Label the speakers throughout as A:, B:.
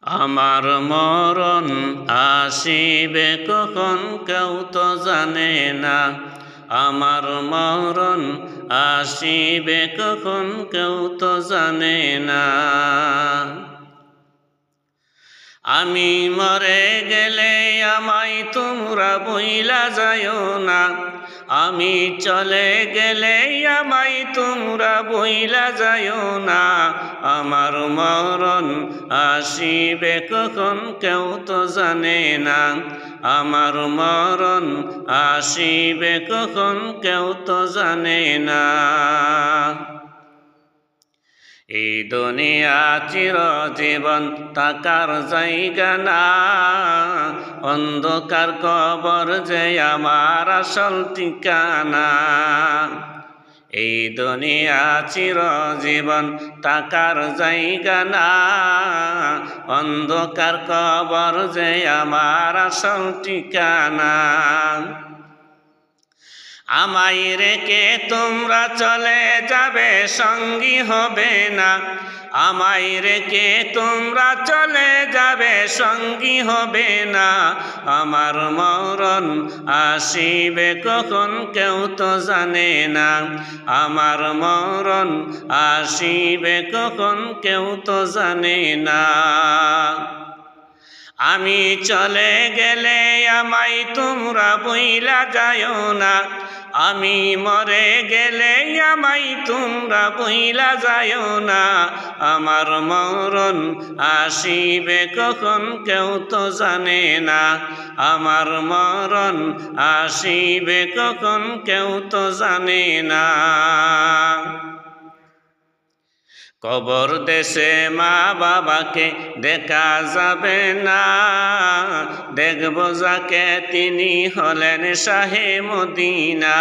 A: আমার মরণ আসিবে কখন কেউ তো জানে না। আমার মরণ আসিবে কখন কেউ তো জানে না। আমি মরে গেলে আমায় তোমরা বইলা যাইও না। আমি চলে গেলে আমায় তোমরা বইলা যাইও না। আমার মরণ আসিবে কখন কেউ তো জানে না। আমার মরণ আসিবে কখন কেউ তো জানে না। এই দুনিয়া চিরজীবন থাকার জায়গা না। অন্ধকার কবর যে আমার আসল ঠিকানা। এই দুনিয়া চিরজীবন থাকার জায়গা না। অন্ধকার কবর যে আমার আসল ঠিকানা। আমায় রেখে তোমরা চলে যাবে, সঙ্গী হবে না। আমায় রেখে তোমরা চলে যাবে, সঙ্গী হবে না। আমার মরণ আসিবে কখন কেউ তো জানে না। আমার মরণ আসিবে কখন কেউ তো জানে না। আমি চলে গেলে আমায় তোমরা বইলা যাইও না। আমি মরে গেলে আমায় তোমরা বইলা যাইও না। আমার মরণ আসিবে কখন কেউ তো জানে না। আমার মরণ আসিবে কখন কেউ তো জানে না। কবর দেশে মা বাবাকে দেখা যাবে না। দেখব যাকে তিনি হলেন শাহে মদিনা।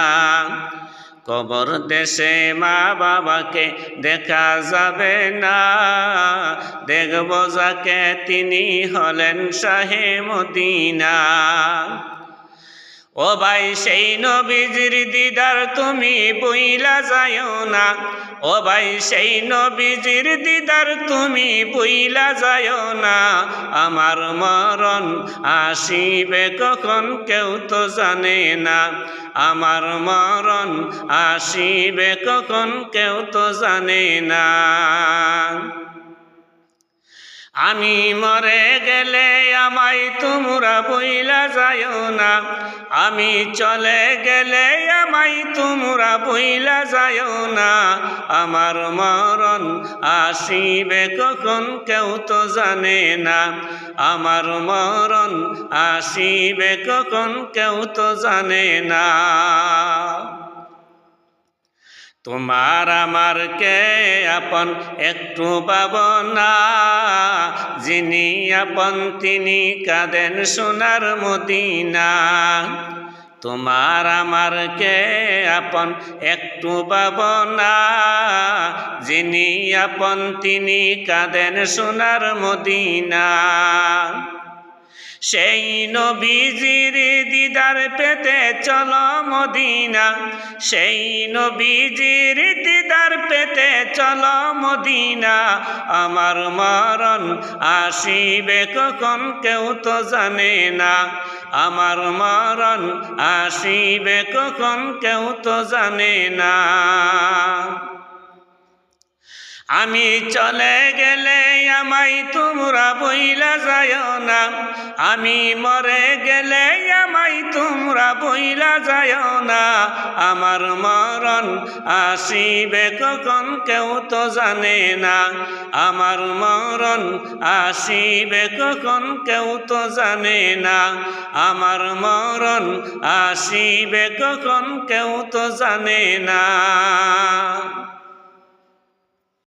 A: কবর দেশে মা বাবাকে দেখা যাবে না। দেখব যাকে তিনি হলেন শাহে মদিনা। ও ভাই সেই নবীজির দিদার তুমি বইলা যাইও না। ও ভাই সেই নবীজির দিদার তুমি বইলা যাইও না। আমার মরণ আসিবে কখন কেউ তো জানে না। আমার মরণ আসিবে কখন কেউ তো জানে না। আমি মরে গেলে আমায় তোমরা বইলা যাইও না। আমি চলে গেলে আমায় তোমরা বইলা যাইও না। আমার মরণ আসিবে কখন কেউ তো জানে না। আমার মরণ আসিবে কখন কেউ তো জানে না। তোমার আমার কে আপন একটু ভাবনা। যিনি আপন তিনি কাঁদেন সোনার মদিনা। তোমার আমার কে আপন একটু ভাবনা। যিনি আপন তিনি কাঁদেন সোনার মদিনা। সেই নবীজির দিদার পেতে চলো মদিনা। সেই নবীজির দিদার পেতে চলো মদিনা। আমার মরণ আসিবে কখন কেউ তো জানে না। আমার মরণ আসিবে কখন কেউ তো জানে না। আমি চলে গেলে আমায় তোমরা বইলা যাইও না। আমি মরে গেলে আমায় তোমরা বইলা যাইও না। আমার মরণ আসিবে কখন কেউ তো জানে না। আমার মরণ আসিবে কখন কেউ তো জানে না। আমার মরণ আসিবে কখন কেউ তো জানে না।